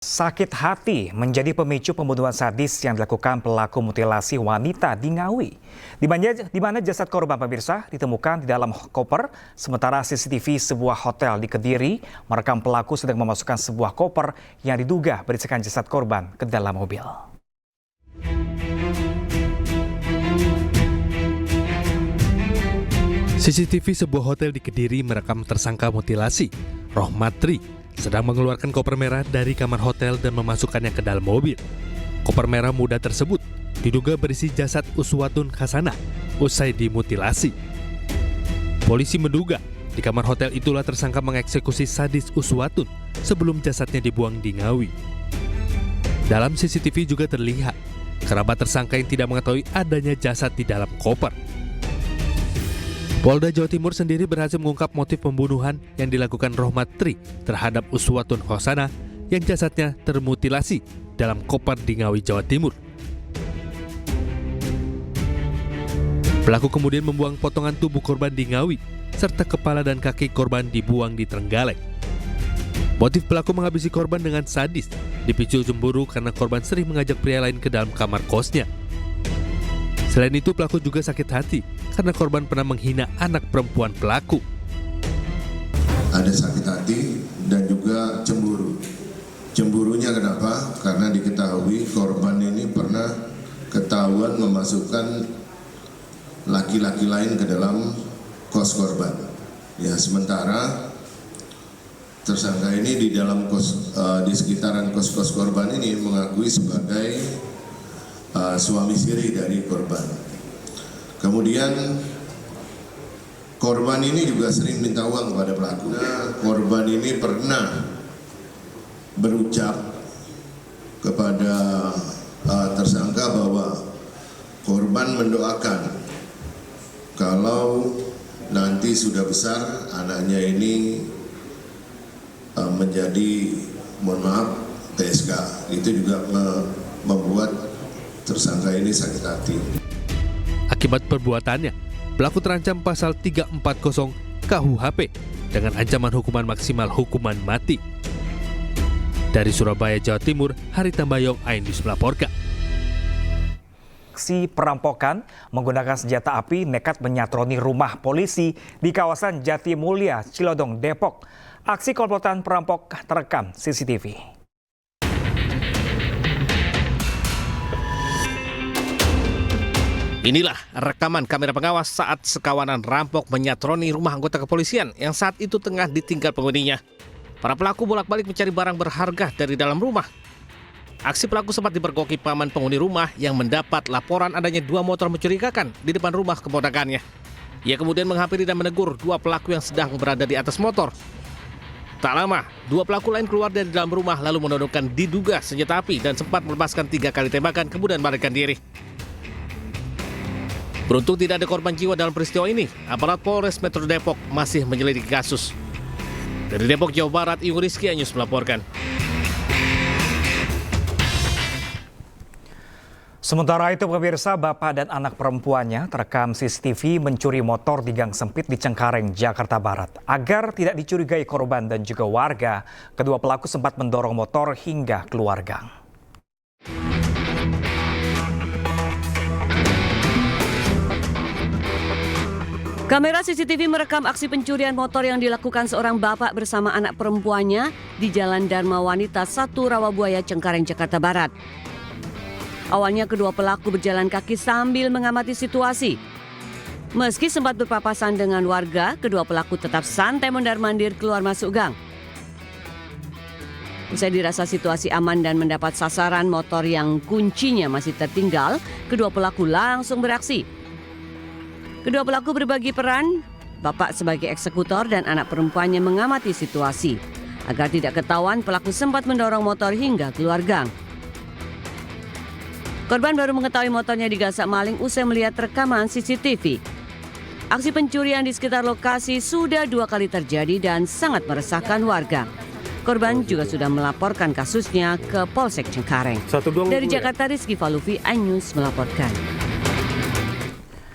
Sakit hati menjadi pemicu pembunuhan sadis yang dilakukan pelaku mutilasi wanita di Ngawi. Di mana jasad korban pemirsa ditemukan di dalam koper, sementara CCTV sebuah hotel di Kediri merekam pelaku sedang memasukkan sebuah koper yang diduga berisikan jasad korban ke dalam mobil. CCTV sebuah hotel di Kediri merekam tersangka mutilasi, Rohmat Tri, sedang mengeluarkan koper merah dari kamar hotel dan memasukkannya ke dalam mobil. Koper merah muda tersebut diduga berisi jasad Uswatun Hasanah usai dimutilasi. Polisi menduga di kamar hotel itulah tersangka mengeksekusi sadis Uswatun sebelum jasadnya dibuang di Ngawi. Dalam CCTV juga terlihat kerabat tersangka yang tidak mengetahui adanya jasad di dalam koper. Polda Jawa Timur sendiri berhasil mengungkap motif pembunuhan yang dilakukan Rohmat Tri terhadap Uswatun Hasanah yang jasadnya termutilasi dalam koper di Ngawi, Jawa Timur. Pelaku kemudian membuang potongan tubuh korban di Ngawi, serta kepala dan kaki korban dibuang di Trenggalek. Motif pelaku menghabisi korban dengan sadis, dipicu cemburu karena korban sering mengajak pria lain ke dalam kamar kosnya. Selain itu, pelaku juga sakit hati karena korban pernah menghina anak perempuan pelaku. Ada sakit hati dan juga cemburu. Cemburunya kenapa? Karena diketahui korban ini pernah ketahuan memasukkan laki-laki lain ke dalam kos korban. Ya, sementara tersangka ini di dalam di sekitaran kos-kos korban ini mengakui sebagai suami siri dari korban. Kemudian korban ini juga sering minta uang kepada pelaku. Korban ini pernah berucap kepada tersangka bahwa korban mendoakan kalau nanti sudah besar anaknya ini menjadi, mohon maaf, TSK. Itu juga membuat tersangka ini sakit hati. Akibat perbuatannya, pelaku terancam pasal 340 KUHP dengan ancaman hukuman maksimal hukuman mati. Dari Surabaya, Jawa Timur, Hari Tambayong, Ainus melaporkan. Aksi perampokan menggunakan senjata api nekat menyatroni rumah polisi di kawasan Jatimulya, Cilodong, Depok. Aksi komplotan perampok terekam CCTV. Inilah rekaman kamera pengawas saat sekawanan rampok menyatroni rumah anggota kepolisian yang saat itu tengah ditinggal penghuninya. Para pelaku bolak-balik mencari barang berharga dari dalam rumah. Aksi pelaku sempat dipergoki paman penghuni rumah yang mendapat laporan adanya dua motor mencurigakan di depan rumah keponakannya. Ia kemudian menghampiri dan menegur dua pelaku yang sedang berada di atas motor. Tak lama, dua pelaku lain keluar dari dalam rumah lalu menodongkan diduga senjata api dan sempat melepaskan 3 kali tembakan kemudian melarikan diri. Beruntung tidak ada korban jiwa dalam peristiwa ini, aparat Polres Metro Depok masih menyelidiki kasus. Dari Depok, Jawa Barat, Iung Rizky Anyus melaporkan. Sementara itu pemirsa, bapak dan anak perempuannya terekam CCTV mencuri motor di gang sempit di Cengkareng, Jakarta Barat. Agar tidak dicurigai korban dan juga warga, kedua pelaku sempat mendorong motor hingga keluar gang. Kamera CCTV merekam aksi pencurian motor yang dilakukan seorang bapak bersama anak perempuannya di Jalan Dharma Wanita 1 Rawabuaya, Cengkareng, Jakarta Barat. Awalnya kedua pelaku berjalan kaki sambil mengamati situasi. Meski sempat berpapasan dengan warga, kedua pelaku tetap santai mondar-mandir keluar masuk gang. Usai dirasa situasi aman dan mendapat sasaran motor yang kuncinya masih tertinggal, kedua pelaku langsung beraksi. Kedua pelaku berbagi peran, bapak sebagai eksekutor dan anak perempuannya mengamati situasi. Agar tidak ketahuan, pelaku sempat mendorong motor hingga keluar gang. Korban baru mengetahui motornya digasak maling usai melihat rekaman CCTV. Aksi pencurian di sekitar lokasi sudah 2 kali terjadi dan sangat meresahkan warga. Korban juga sudah melaporkan kasusnya ke Polsek Cengkareng. Dari Jakarta, Rizky Falufi, Ainus melaporkan.